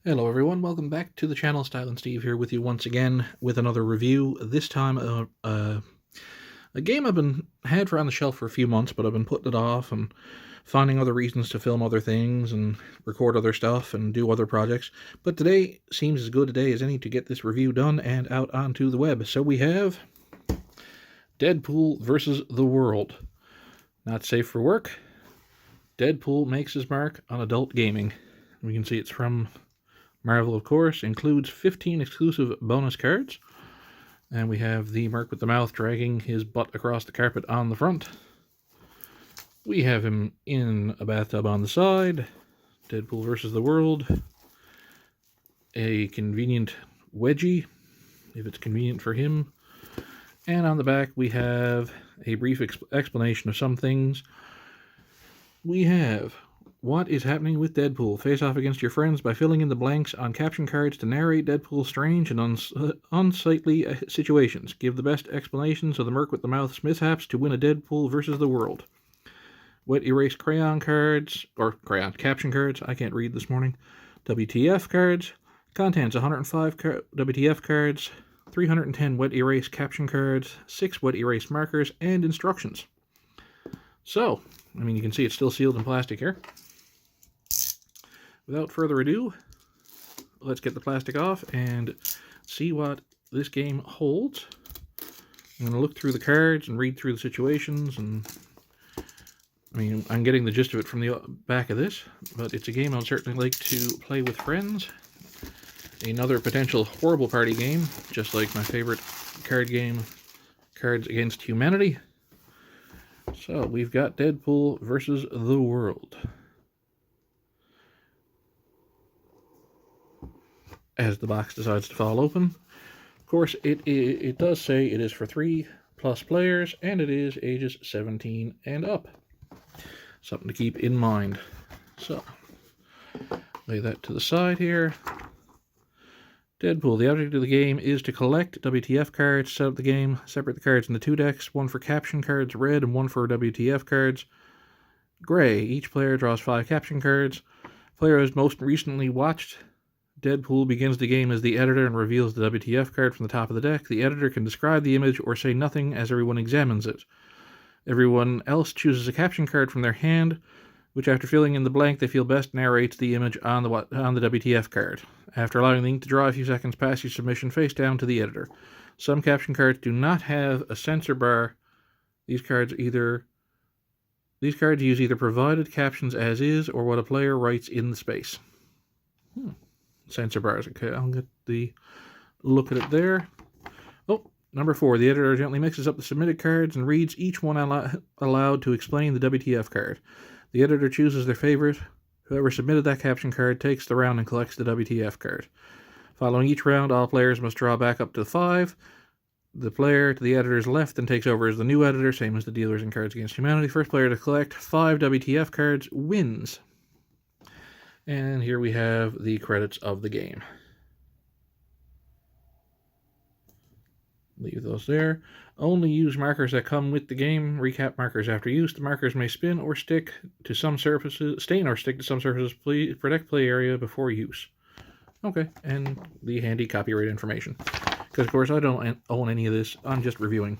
Hello everyone, welcome back to the channel. Style and Steve here with you once again with another review. This time a game I've been had for on the shelf for a few months, but I've been putting it off and finding other reasons to film other things and record other stuff and do other projects. But today seems as good a day as any to get this review done and out onto the web. So we have Deadpool versus the World. Not safe for work. Deadpool makes his mark on adult gaming. We can see it's from Marvel, of course, includes 15 exclusive bonus cards. And we have the Merc with the mouth dragging his butt across the carpet on the front. We have him in a bathtub on the side. Deadpool versus the World. A convenient wedgie, if it's convenient for him. And on the back we have a brief explanation of some things. We have: what is happening with Deadpool? Face off against your friends by filling in the blanks on caption cards to narrate Deadpool's strange and unsightly situations. Give the best explanations of the Merc with the mouth's mishaps to win a Deadpool versus the World. Wet erase crayon cards, or crayon caption cards, I can't read this morning. WTF cards. Contents: 105 WTF cards, 310 wet erase caption cards, 6 wet erase markers, and instructions. So, you can see it's still sealed in plastic here. Without further ado, let's get the plastic off and see what this game holds. I'm going to look through the cards and read through the situations, and I'm getting the gist of it from the back of this, but it's a game I'd certainly like to play with friends. Another potential horrible party game, just like my favorite card game, Cards Against Humanity. So we've got Deadpool versus the World. As the box decides to fall open, of course, it does say it is for 3+ players, and it is ages 17 and up. Something to keep in mind. So, lay that to the side here. Deadpool. The object of the game is to collect WTF cards, set up the game, separate the cards into 2 decks, one for caption cards, red, and one for WTF cards, gray. Each player draws 5 caption cards. Player has most recently watched Deadpool begins the game as the editor and reveals the WTF card from the top of the deck. The editor can describe the image or say nothing as everyone examines it. Everyone else chooses a caption card from their hand, which, after filling in the blank they feel best, narrates the image on the WTF card. After allowing the ink to dry a few seconds, pass your submission face down to the editor. Some caption cards do not have a censor bar. These cards use either provided captions as is or what a player writes in the space. Censor bars. Okay, I'll get the look at it there. Oh, number 4. The editor gently mixes up the submitted cards and reads each one aloud to explain the WTF card. The editor chooses their favorite. Whoever submitted that caption card takes the round and collects the WTF card. Following each round, all players must draw back up to 5. The player to the editor's left then takes over as the new editor, same as the dealers in Cards Against Humanity. First player to collect 5 WTF cards wins. And here we have the credits of the game. Leave those there. Only use markers that come with the game. Recap markers after use. The markers may spin or stick to some surfaces. Stain or stick to some surfaces. Please protect play area before use. Okay, and the handy copyright information. Because, of course, I don't own any of this. I'm just reviewing.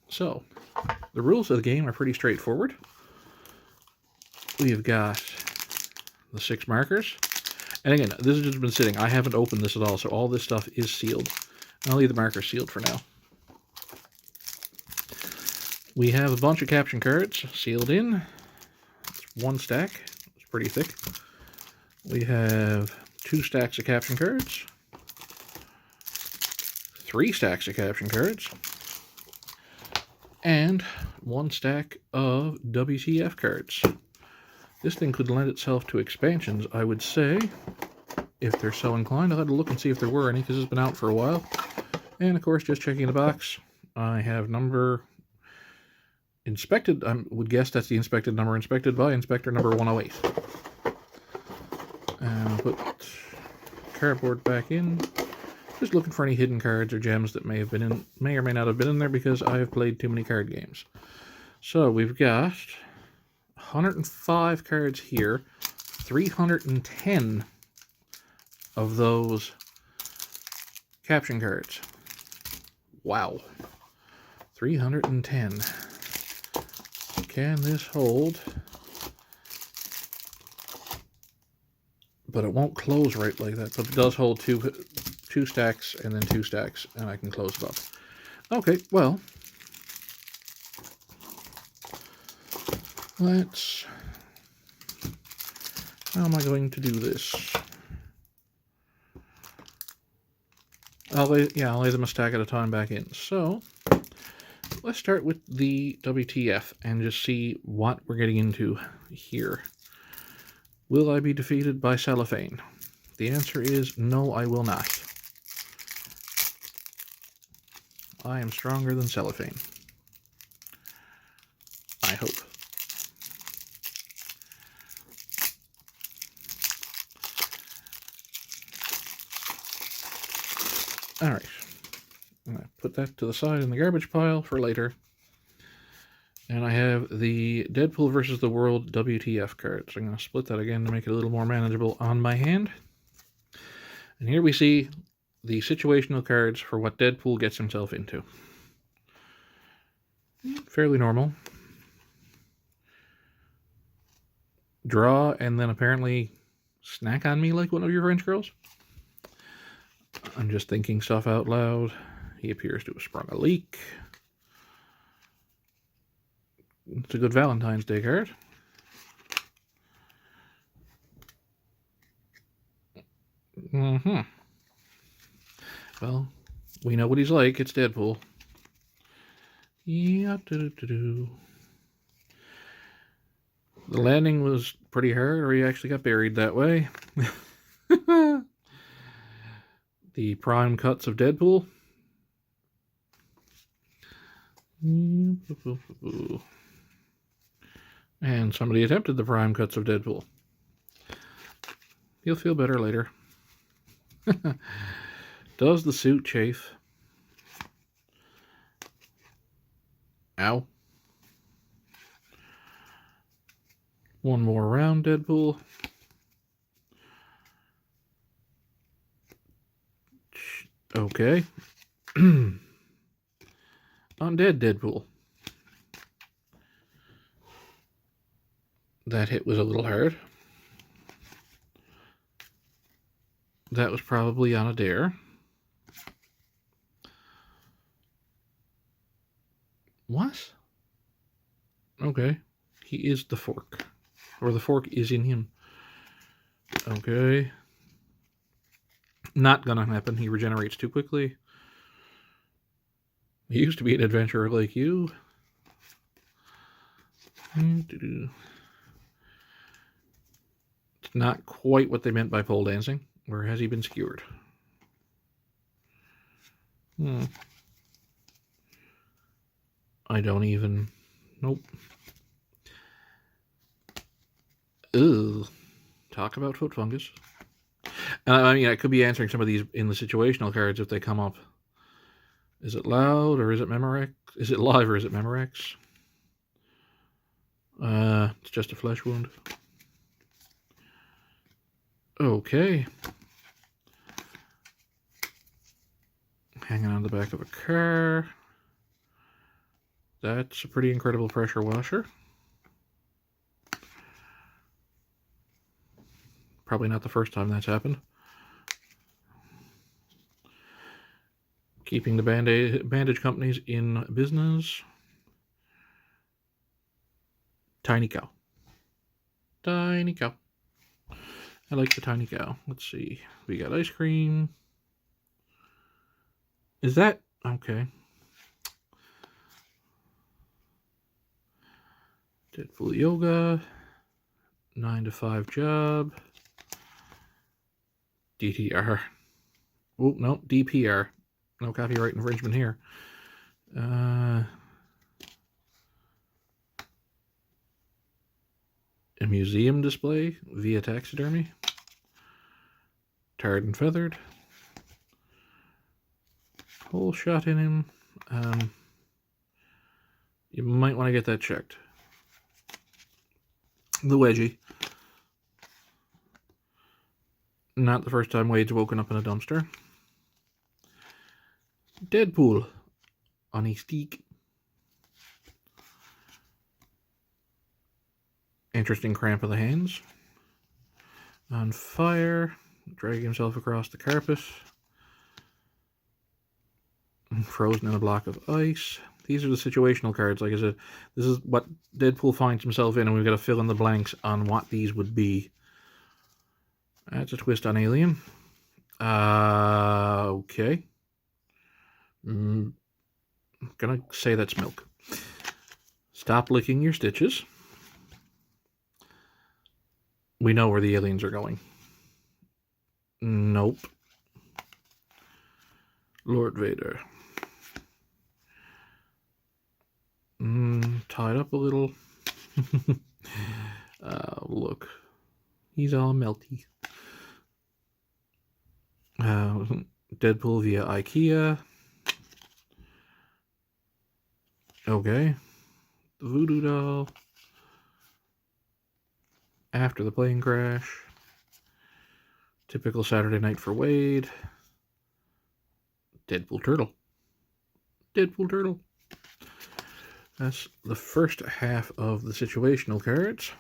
So, the rules of the game are pretty straightforward. We've got the 6 markers. And again, this has just been sitting. I haven't opened this at all, so all this stuff is sealed. I'll leave the markers sealed for now. We have a bunch of caption cards sealed in. It's 1 stack. It's pretty thick. We have 2 stacks of caption cards. 3 stacks of caption cards. And 1 stack of WTF cards. This thing could lend itself to expansions, I would say, if they're so inclined. I'll have to look and see if there were any, because it's been out for a while. And, of course, just checking the box, I have number inspected. I would guess that's the inspected number, inspected by inspector number 108. And I'll put cardboard back in. Just looking for any hidden cards or gems that may or may not have been in there, because I have played too many card games. So we've got 105 cards here, 310 of those caption cards. Wow. 310. Can this hold? But it won't close right like that. But it does hold two stacks and then 2 stacks, and I can close it up. Okay, well, let's... How am I going to do this? I'll lay them a stack at a time back in. So, let's start with the WTF and just see what we're getting into here. Will I be defeated by cellophane? The answer is no, I will not. I am stronger than cellophane. I hope. Alright. I'm going to put that to the side in the garbage pile for later. And I have the Deadpool versus the World WTF card. So I'm going to split that again to make it a little more manageable on my hand. And here we see the situational cards for what Deadpool gets himself into. Fairly normal. Draw and then apparently snack on me like one of your French girls. I'm just thinking stuff out loud. He appears to have sprung a leak. It's a good Valentine's Day card. Well, we know what he's like. It's Deadpool. Yeah, The landing was pretty hard, or he actually got buried that way. The prime cuts of Deadpool. And somebody attempted the prime cuts of Deadpool. You'll feel better later. Does the suit chafe? Ow. One more round, Deadpool. Okay. Undead Deadpool. That hit was a little hard. That was probably on a dare. What? Okay. He is the fork. Or the fork is in him. Okay. Not gonna happen. He regenerates too quickly. He used to be an adventurer like you. It's not quite what they meant by pole dancing. Where has he been skewered? I don't even... Nope. Ugh. Talk about foot fungus. I mean, I could be answering some of these in the situational cards if they come up. Is it loud or is it Memorex? Is it live or is it Memorex? It's just a flesh wound. Okay. Hanging on the back of a car. That's a pretty incredible pressure washer. Probably not the first time that's happened. Keeping the bandage companies in business. Tiny cow. Tiny cow. I like the tiny cow. Let's see. We got ice cream. Is that... Okay. Deadpool yoga. 9 to 5 job. DTR. Oh, no. DPR. No copyright infringement here. A museum display via taxidermy. Tarred and feathered. Whole shot in him. You might want to get that checked. The wedgie. Not the first time Wade's woken up in a dumpster. Deadpool on a stick. Interesting cramp of the hands. On fire. Dragging himself across the carpet. Frozen in a block of ice. These are the situational cards. Like I said, this is what Deadpool finds himself in, and we've got to fill in the blanks on what these would be. That's a twist on Alien. Okay. I'm gonna say that's milk. Stop licking your stitches. We know where the aliens are going. Nope. Lord Vader. Tied up a little. Look. He's all melty. Deadpool via IKEA. Okay. The voodoo doll. After the plane crash. Typical Saturday night for Wade. Deadpool turtle. Deadpool turtle. That's the first half of the situational cards.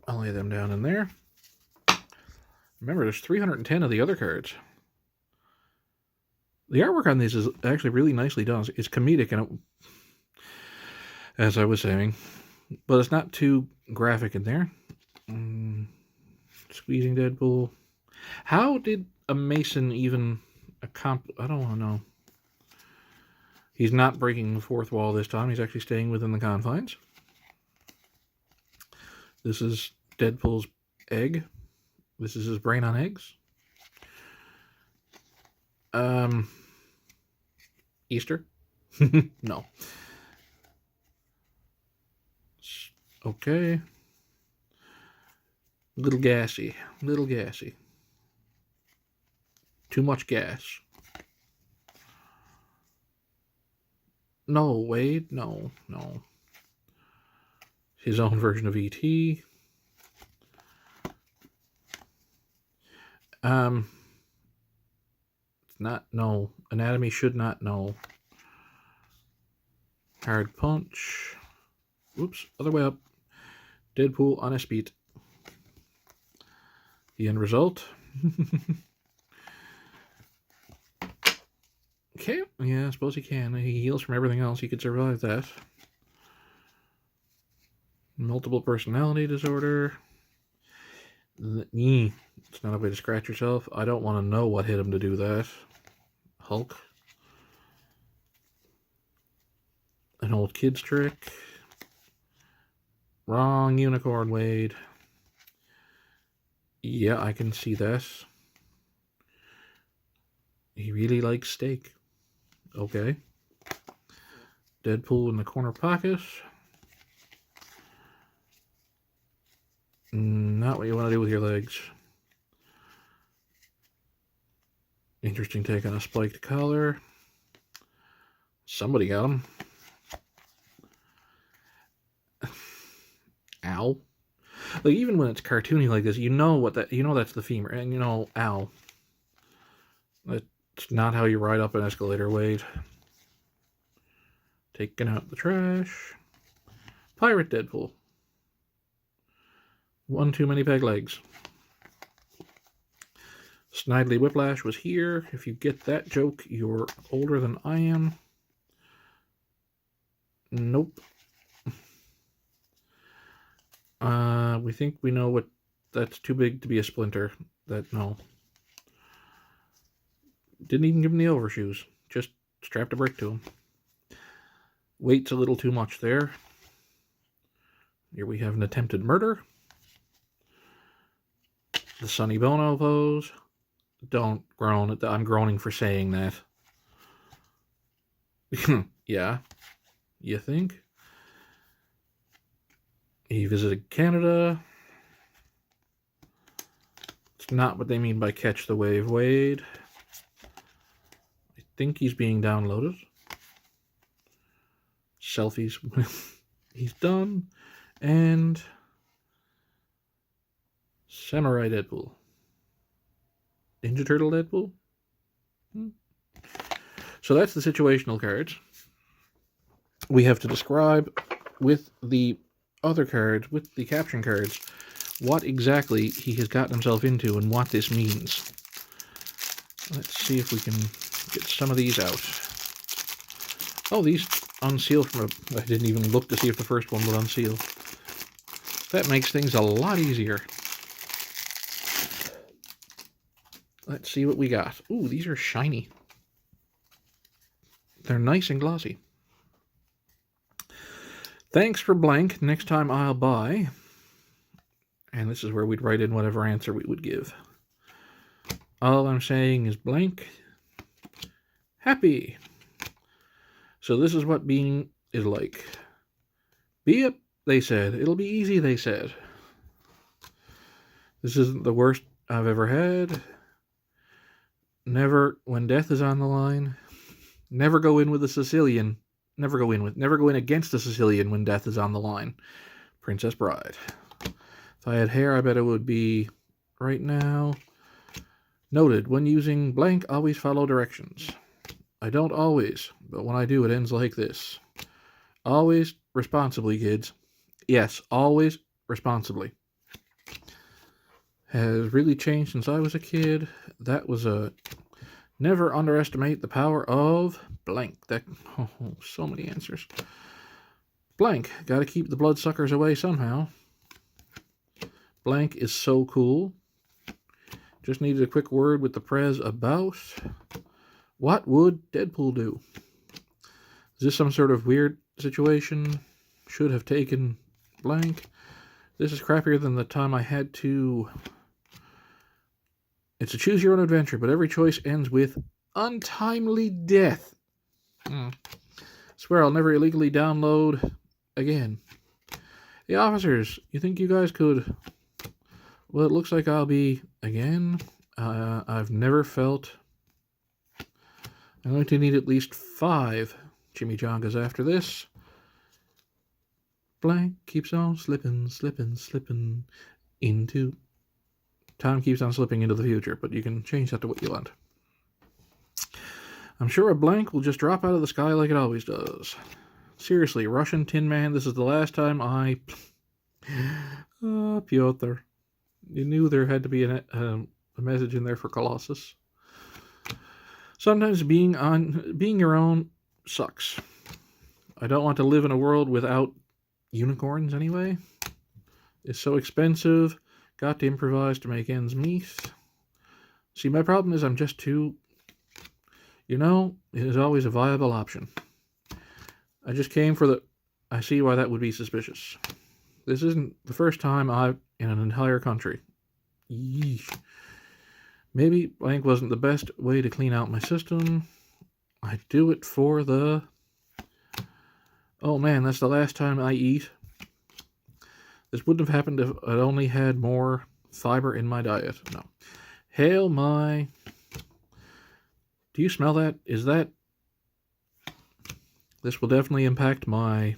I'll lay them down in there. Remember, there's 310 of the other cards. The artwork on these is actually really nicely done. It's comedic, and as I was saying, but it's not too graphic in there. Squeezing Deadpool. How did a Mason even accomplish? I don't want to know. He's not breaking the fourth wall this time. He's actually staying within the confines. This is Deadpool's egg. This is his brain on eggs. Easter? No. Okay. Little gassy. Little gassy. Too much gas. No, Wade. No, no. His own version of E.T. Not, no. Anatomy should not know. Hard punch. Oops, other way up. Deadpool on his feet. The end result. Okay, yeah, I suppose he can. He heals from everything else. He could survive that. Multiple personality disorder. It's not a way to scratch yourself. I don't want to know what hit him to do that. Hulk. An old kid's trick. Wrong unicorn, Wade. Yeah, I can see that. He really likes steak. Okay. Deadpool in the corner pocket. Not what you want to do with your legs. Interesting take on a spiked collar. Somebody got him. Ow. Like, even when it's cartoony like this, you know that's the femur, and ow. That's not how you ride up an escalator, Wade. Taking out the trash. Pirate Deadpool. One too many peg legs. Snidely Whiplash was here. If you get that joke, you're older than I am. Nope. We think we know what... That's too big to be a splinter. No. Didn't even give him the overshoes. Just strapped a brick to him. Weight's a little too much there. Here we have an attempted murder. The Sonny Bono pose. Don't groan. I'm groaning for saying that. Yeah. You think? He visited Canada. It's not what they mean by catch the wave, Wade. I think he's being downloaded. Selfies. He's done. And Samurai Deadpool. Ninja Turtle Deadpool? So that's the situational cards. We have to describe with the other cards, with the caption cards, what exactly he has gotten himself into and what this means. Let's see if we can get some of these out. Oh, these unsealed from a... I didn't even look to see if the first one would unseal. That makes things a lot easier. Let's see what we got. Ooh, these are shiny. They're nice and glossy. Thanks for blank. Next time I'll buy. And this is where we'd write in whatever answer we would give. All I'm saying is blank. Happy. So this is what being is like. Be it, they said. It'll be easy, they said. This isn't the worst I've ever had. Never, when death is on the line. Never go in with a Sicilian. Never go in against a Sicilian when death is on the line. Princess Bride. If I had hair, I bet it would be right now. Noted, when using blank, always follow directions. I don't always, but when I do, it ends like this. Always responsibly, kids. Yes, always responsibly. Has really changed since I was a kid. That was a... Never underestimate the power of blank. That, oh, so many answers. Blank. Got to keep the bloodsuckers away somehow. Blank is so cool. Just needed a quick word with the prez about what would Deadpool do? Is this some sort of weird situation? Should have taken blank. This is crappier than the time I had to... It's a choose your own adventure, but every choice ends with untimely death. Swear I'll never illegally download again. Hey, officers, you think you guys could... Well, it looks like I'll be again. I've never felt... I'm going to need at least 5 chimichangas after this. Blank keeps on slipping into... Time keeps on slipping into the future, but you can change that to what you want. I'm sure a blank will just drop out of the sky like it always does. Seriously, Russian Tin Man, this is the last time I... Pyotr. You knew there had to be a message in there for Colossus. Sometimes being your own sucks. I don't want to live in a world without unicorns anyway. It's so expensive. Got to improvise to make ends meet. See, my problem is I'm just too... You know, it is always a viable option. I just came for the... I see why that would be suspicious. This isn't the first time I've... in an entire country. Yeesh. Maybe blank wasn't the best way to clean out my system. I do it for the... Oh man, that's the last time I eat. This wouldn't have happened if I'd only had more fiber in my diet. No. Hail my... Do you smell that? Is that... This will definitely impact my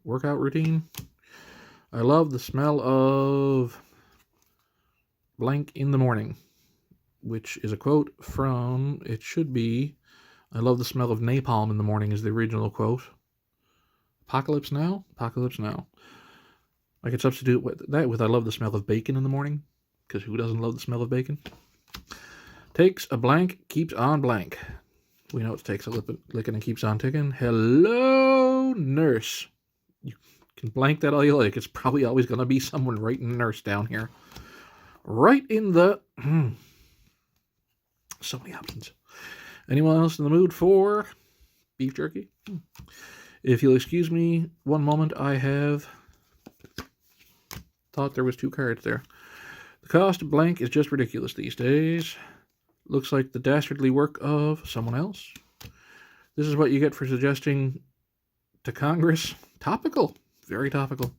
workout routine. I love the smell of blank in the morning, which is a quote from, it should be, I love the smell of napalm in the morning is the original quote. Apocalypse Now? Apocalypse Now. I could substitute that with I love the smell of bacon in the morning, because who doesn't love the smell of bacon? Takes a blank, keeps on blank. We know it takes a licking and keeps on ticking. Hello, nurse. You can blank that all you like. It's probably always going to be someone writing nurse down here. Right in the... So many options. Anyone else in the mood for beef jerky? If you'll excuse me one moment, I have... Thought there was 2 cards there. The cost of blank is just ridiculous these days. Looks like the dastardly work of someone else. This is what you get for suggesting to Congress. Topical. Very topical.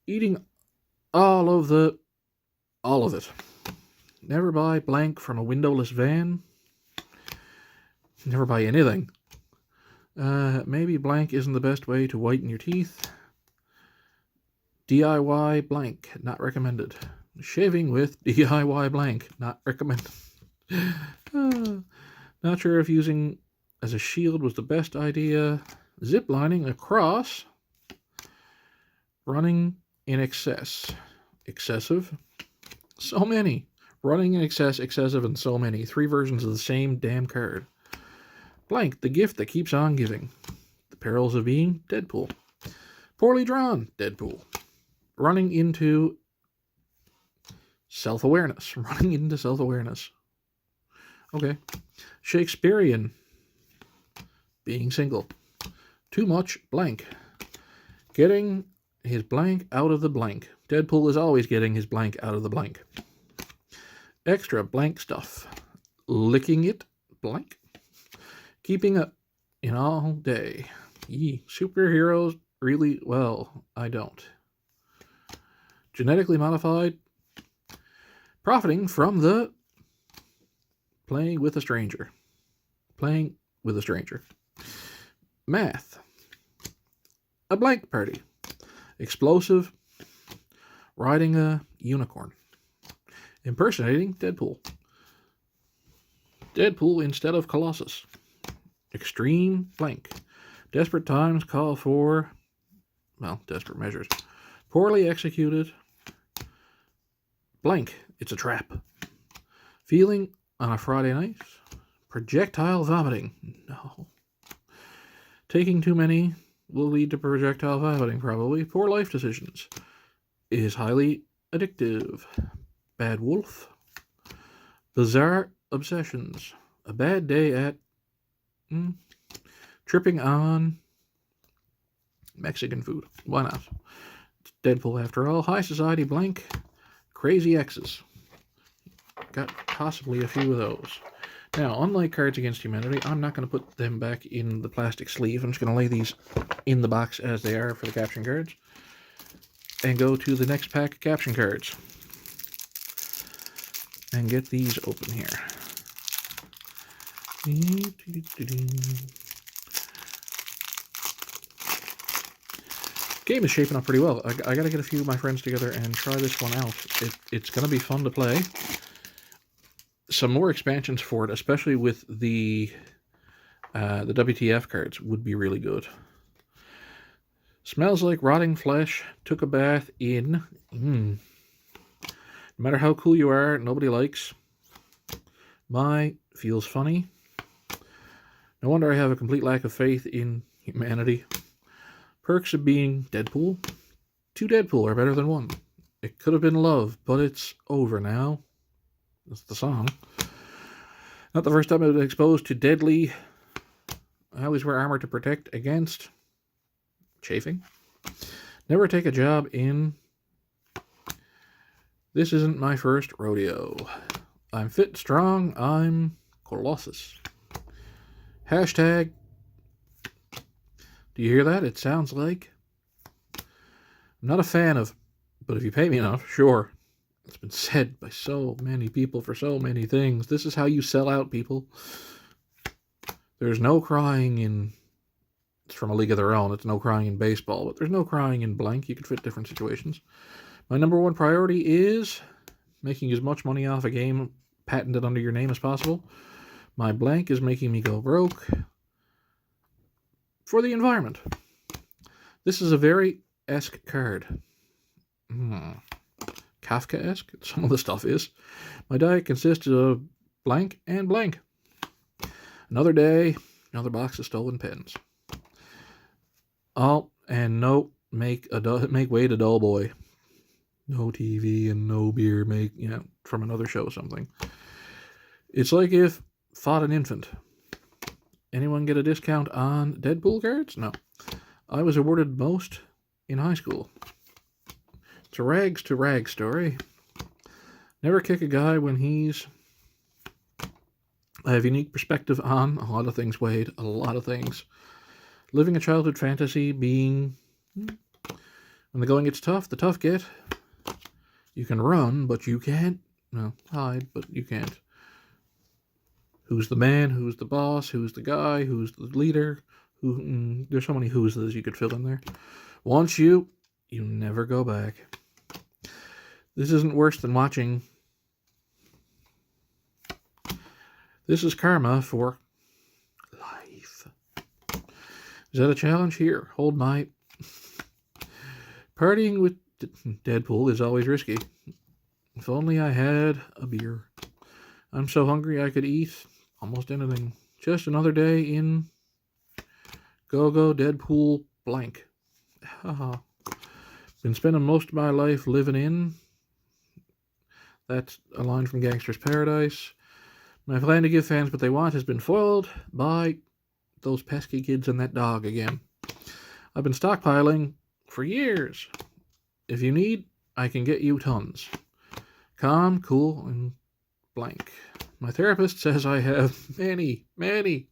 Eating all of it. Never buy blank from a windowless van. Never buy anything. Maybe blank isn't the best way to whiten your teeth. DIY blank, not recommended. Shaving with DIY blank, not recommended. Not sure if using as a shield was the best idea. Zip lining across. Running in excess. Excessive. So many. Running in excess, excessive, and so many. 3 versions of the same damn card. Blank, the gift that keeps on giving. The perils of being Deadpool. Poorly drawn, Deadpool. Running into self-awareness. Running into self-awareness. Okay. Shakespearean. Being single. Too much blank. Getting his blank out of the blank. Deadpool is always getting his blank out of the blank. Extra blank stuff. Licking it blank. Keeping it in all day. Yee. Superheroes really well. I don't. Genetically modified. Profiting from the playing with a stranger. Playing with a stranger. Math. A blank party. Explosive. Riding a unicorn. Impersonating Deadpool. Deadpool instead of Colossus. Extreme blank. Desperate times call for, well, desperate measures. Poorly executed. Blank. It's a trap. Feeling on a Friday night. Projectile vomiting. No. Taking too many will lead to projectile vomiting, probably. Poor life decisions. Is highly addictive. Bad wolf. Bizarre obsessions. A bad day at tripping on Mexican food. Why not? It's Deadpool after all. High society blank. Crazy exes. Got possibly a few of those. Now, unlike Cards Against Humanity, I'm not going to put them back in the plastic sleeve. I'm just going to lay these in the box as they are for the caption cards. And go to the next pack of caption cards. And get these open here. Game is shaping up pretty well. I got to get a few of my friends together and try this one out. It's going to be fun to play. Some more expansions for it, especially with the WTF cards, would be really good. Smells like rotting flesh. Took a bath in. No matter how cool you are, nobody likes. My feels funny. No wonder I have a complete lack of faith in humanity. Perks of being Deadpool. 2 Deadpool are better than 1. It could have been love, but it's over now. That's the song. Not the first time I've been exposed to deadly. I always wear armor to protect against chafing. Never take a job in. This isn't my first rodeo. I'm fit, strong. I'm Colossus. Hashtag. Do you hear that? It sounds like. I'm not a fan of, but if you pay me enough, sure. It's been said by so many people for so many things. This is how you sell out, people. There's no crying in... It's from a league of their own. It's no crying in baseball, but there's no crying in blank. You can fit different situations. My number 1 priority is making as much money off a game patented under your name as possible. My blank is making me go broke for the environment. This is a very esque card. Kafka-esque, some of the stuff is. My diet consists of blank and blank. Another day, another box of stolen pens. Oh, and no, make way to dull boy. No TV and no beer, from another show something. It's like if fought an infant. Anyone get a discount on Deadpool cards? No. I was awarded most in high school. It's a rags to rags story. Never kick a guy when he's... I have unique perspective on a lot of things, Wade. A lot of things. Living a childhood fantasy being... When the going gets tough, the tough get. You can run, but you can't... hide, but you can't. Who's the man? Who's the boss? Who's the guy? Who's the leader? There's so many who's that you could fill in there. Once you never go back. This isn't worse than watching This is karma for life. Is that a challenge? Here, hold my... Partying with Deadpool is always risky. If only I had a beer. I'm so hungry I could eat almost anything. Just another day in Go-Go Deadpool blank. Haha. Been spending most of my life living in. That's a line from Gangster's Paradise. My plan to give fans what they want has been foiled by those pesky kids and that dog again. I've been stockpiling for years. If you need, I can get you tons. Calm, cool, and blank. My therapist says I have many. I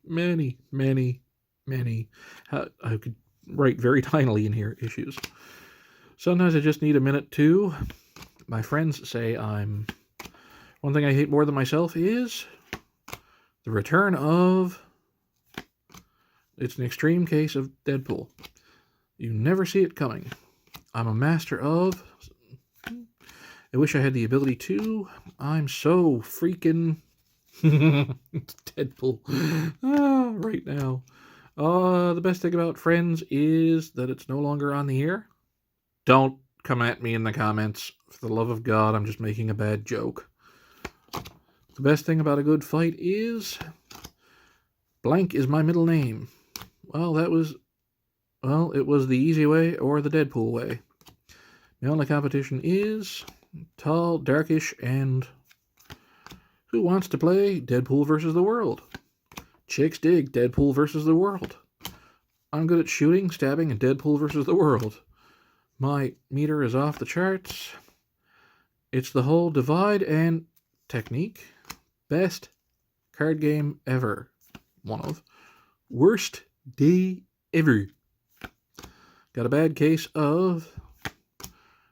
could write very tinily in here, issues. Sometimes I just need a minute too. My friends say I'm... One thing I hate more than myself is the return of... It's an extreme case of Deadpool. You never see it coming. I'm a master of... I wish I had the ability to. I'm so freaking... Deadpool. Right now. The best thing about Friends is that it's no longer on the air. Don't come at me in the comments. For the love of God, I'm just making a bad joke. The best thing about a good fight is... Blank is my middle name. Well, it was the easy way or the Deadpool way. The only competition is tall, darkish, and who wants to play Deadpool versus the world? Chicks dig Deadpool versus the world. I'm good at shooting, stabbing, and Deadpool versus the world. My meter is off the charts. It's the whole divide and technique. Best card game ever. One of. Worst day ever. Got a bad case of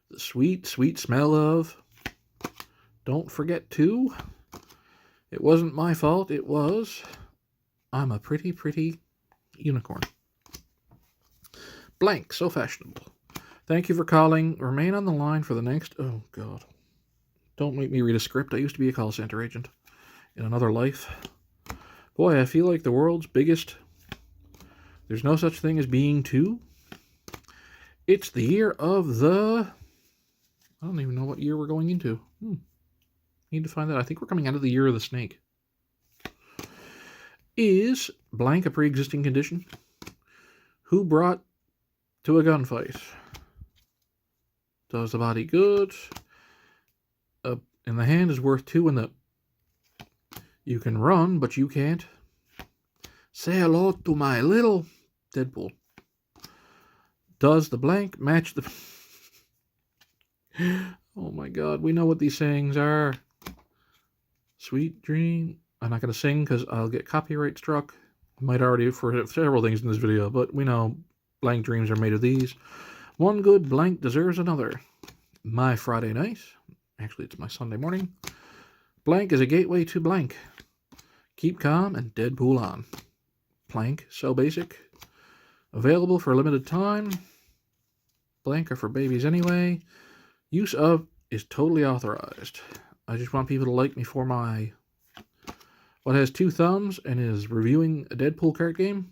the sweet, sweet smell of... Don't forget to... It wasn't my fault, it was... I'm a pretty, pretty unicorn. Blank, so fashionable. Thank you for calling. Remain on the line for the next... Oh, God. Don't make me read a script. I used to be a call center agent in another life. Boy, I feel like the world's biggest... There's no such thing as being two. It's the year of the... I don't even know what year we're going into. Need to find that. I think we're coming out of the year of the snake. Is blank a pre-existing condition? Who brought to a gunfight? Does the body good? In the hand is worth 2 in the... You can run, but you can't. Say hello to my little Deadpool. Does the blank match the... Oh my God, we know what these sayings are. Sweet dream. I'm not going to sing because I'll get copyright struck. Might already for several things in this video, but we know blank dreams are made of these. One good blank deserves another. My Friday night. Actually, it's my Sunday morning. Blank is a gateway to blank. Keep calm and Deadpool on. Blank, so basic. Available for a limited time. Blank are for babies anyway. Use of is totally authorized. I just want people to like me for my... What has 2 thumbs and is reviewing a Deadpool card game.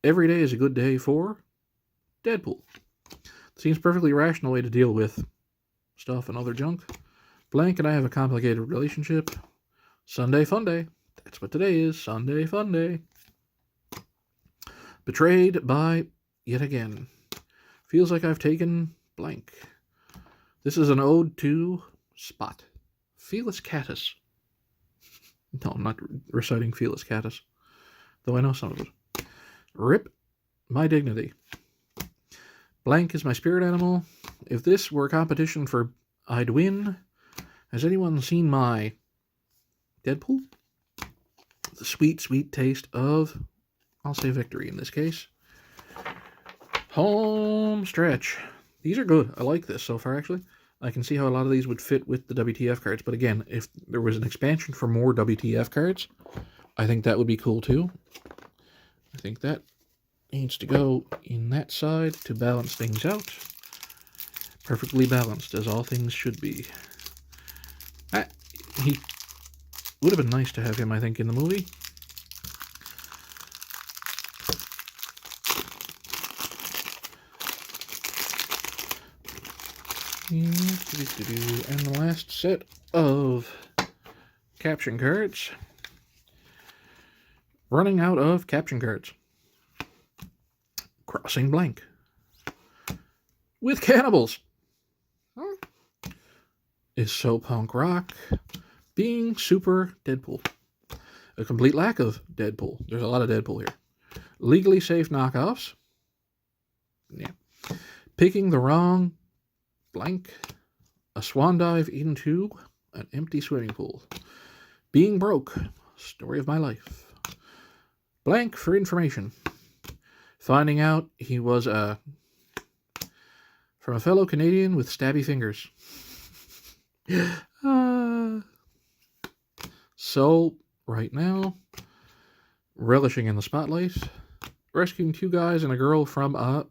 Every day is a good day for Deadpool. Seems perfectly rational way to deal with stuff and other junk. Blank and I have a complicated relationship. Sunday fun day. That's what today is. Sunday fun day. Betrayed by yet again. Feels like I've taken blank. This is an ode to Spot. Felis Catus. No, I'm not reciting Felis Catus, though I know some of it. Rip my dignity. Blank is my spirit animal. If this were a competition for I'd win, has anyone seen my Deadpool? The sweet, sweet taste of, I'll say victory in this case. Home stretch. These are good. I like this so far, actually. I can see how a lot of these would fit with the WTF cards, but again, if there was an expansion for more WTF cards, I think that would be cool too. I think that needs to go in that side to balance things out. Perfectly balanced, as all things should be. Would have been nice to have him, I think, in the movie. And the last set of caption cards. Running out of caption cards. Crossing blank. With cannibals. Is so punk rock. Being super Deadpool. A complete lack of Deadpool. There's a lot of Deadpool here. Legally safe knockoffs. Yeah. Picking the wrong blank. A swan dive into an empty swimming pool. Being broke. Story of my life. Blank for information. Finding out he was from a fellow Canadian with stabby fingers. So, right now, relishing in the spotlight, rescuing 2 guys and a girl from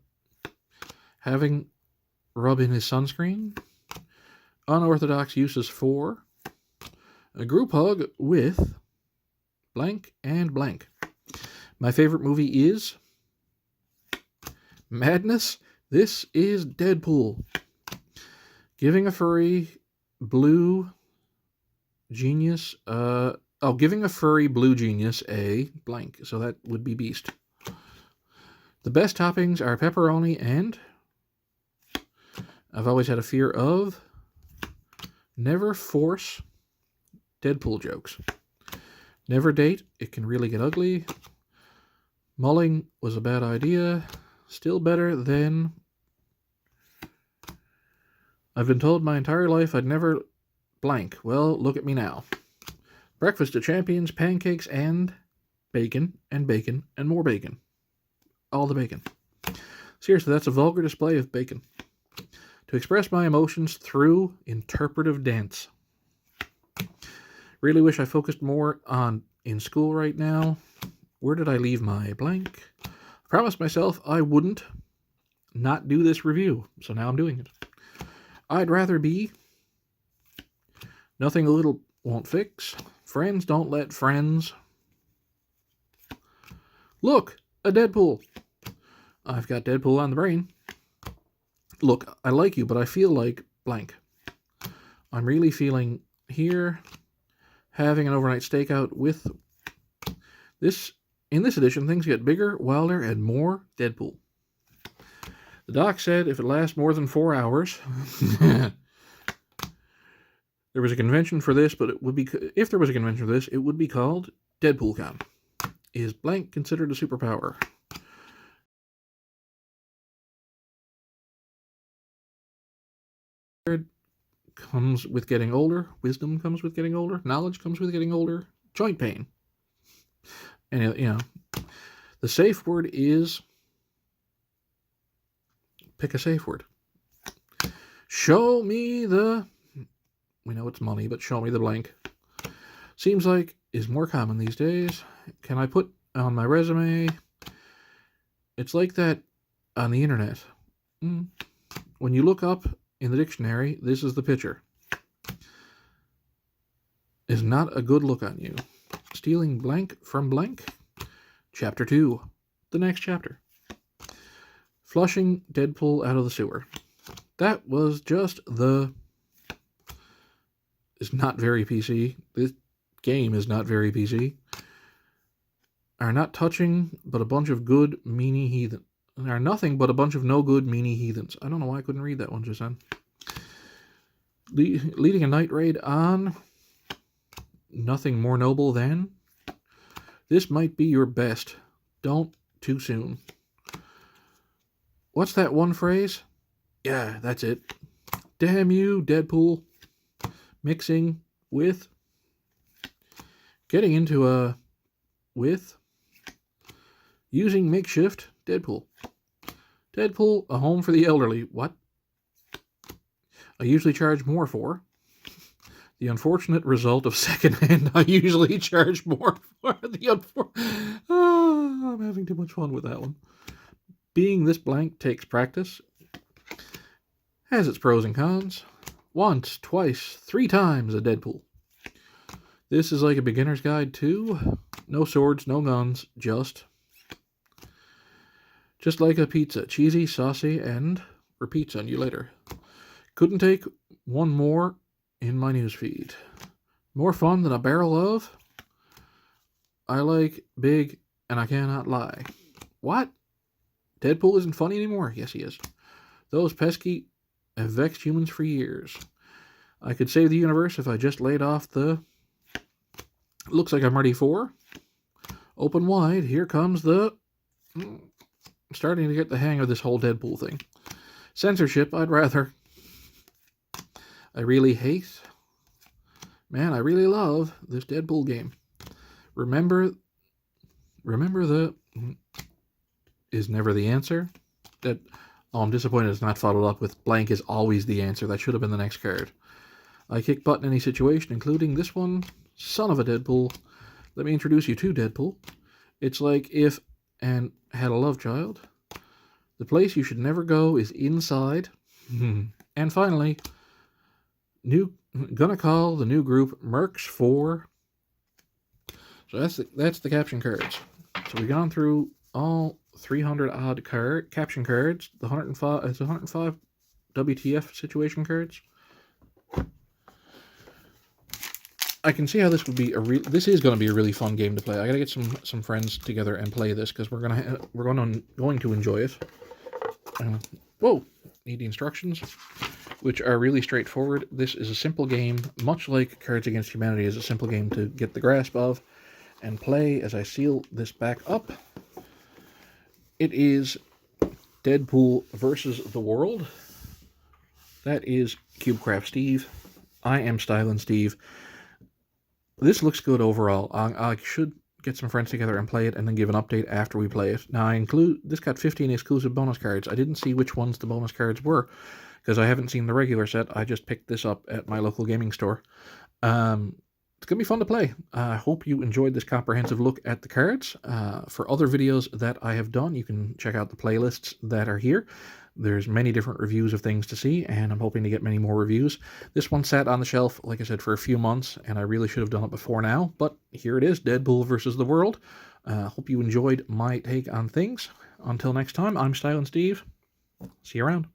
having rub in his sunscreen, unorthodox uses for, a group hug with blank and blank. My favorite movie is Madness. This is Deadpool. Giving a furry blue genius, giving a furry blue genius a blank. So that would be Beast. The best toppings are pepperoni and I've always had a fear of never force Deadpool jokes. Never date. It can really get ugly. Mulling was a bad idea. Still better than... I've been told my entire life I'd never blank. Well, look at me now. Breakfast of champions, pancakes, and bacon, and bacon, and more bacon. All the bacon. Seriously, that's a vulgar display of bacon. To express my emotions through interpretive dance. Really wish I focused more on in school right now. Where did I leave my blank? I promised myself I wouldn't not do this review, so now I'm doing it. I'd rather be nothing a little won't fix. Friends don't let friends. Look, a Deadpool. I've got Deadpool on the brain. Look, I like you, but I feel like blank. I'm really feeling here having an overnight stakeout with this. In this edition, things get bigger, wilder, and more Deadpool. The doc said if it lasts more than 4 hours, there was a convention for this, but it would be, if there was a convention for this, it would be called DeadpoolCon. Is blank considered a superpower? Comes with getting older. Wisdom comes with getting older. Knowledge comes with getting older. Joint pain. And, you know, the safe word is... Pick a safe word. Show me the... We know it's money, but show me the blank. Seems like is more common these days. Can I put on my resume? It's like that on the internet. When you look up in the dictionary, this is the picture. Is not a good look on you. Stealing blank from blank. Chapter 2. The next chapter. Flushing Deadpool out of the sewer. That was just the... It's not very PC. This game is not very PC. Are not touching, but a bunch of good, meanie heathen. Are nothing but a bunch of no good, meanie heathens. I don't know why I couldn't read that one just then. Leading a night raid on... Nothing more noble than... This might be your best. Don't too soon. What's that one phrase? Yeah, that's it. Damn you, Deadpool. Mixing with... Getting into a... With... Using makeshift Deadpool. Deadpool, a home for the elderly. What? I usually charge more for. The unfortunate result of secondhand, I usually charge more for. I'm having too much fun with that one. Being this blank takes practice. Has its pros and cons. Once, twice, 3 times a Deadpool. This is like a beginner's guide too. No swords, no guns, just like a pizza. Cheesy, saucy, and repeats on you later. Couldn't take one more in my newsfeed. More fun than a barrel of? I like big, and I cannot lie. What? Deadpool isn't funny anymore? Yes, he is. Those pesky have vexed humans for years. I could save the universe if I just laid off the... Looks like I'm ready for... Open wide, here comes the... I'm starting to get the hang of this whole Deadpool thing. Censorship, I'd rather... I really hate... Man, I really love this Deadpool game. Remember the... Is never the answer? That... Oh, I'm disappointed it's not followed up with blank is always the answer. That should have been the next card. I kick butt in any situation, including this one. Son of a Deadpool. Let me introduce you to Deadpool. It's like if Anne had a love child. The place you should never go is inside. And finally, gonna call the new group Mercs for... So that's the caption cards. So we've gone through all 300 odd caption cards. The 105 it's 105 WTF situation cards. I can see how this would be this is going to be a really fun game to play. I got to get some friends together and play this because we're going to enjoy it. Whoa, need the instructions, which are really straightforward. This is a simple game, much like Cards Against Humanity is a simple game to get the grasp of and play. As I seal this back up, it is Deadpool versus the World. That is CubeCraft Steve. I am Stylin' Steve. This looks good overall. I should get some friends together and play it and then give an update after we play it. Now, this got 15 exclusive bonus cards. I didn't see which ones the bonus cards were because I haven't seen the regular set. I just picked this up at my local gaming store. It's going to be fun to play. I hope you enjoyed this comprehensive look at the cards. For other videos that I have done, you can check out the playlists that are here. There's many different reviews of things to see, and I'm hoping to get many more reviews. This one sat on the shelf, like I said, for a few months, and I really should have done it before now, but here it is, Deadpool versus the World. Hope you enjoyed my take on things. Until next time, I'm Stylin' Steve. See you around.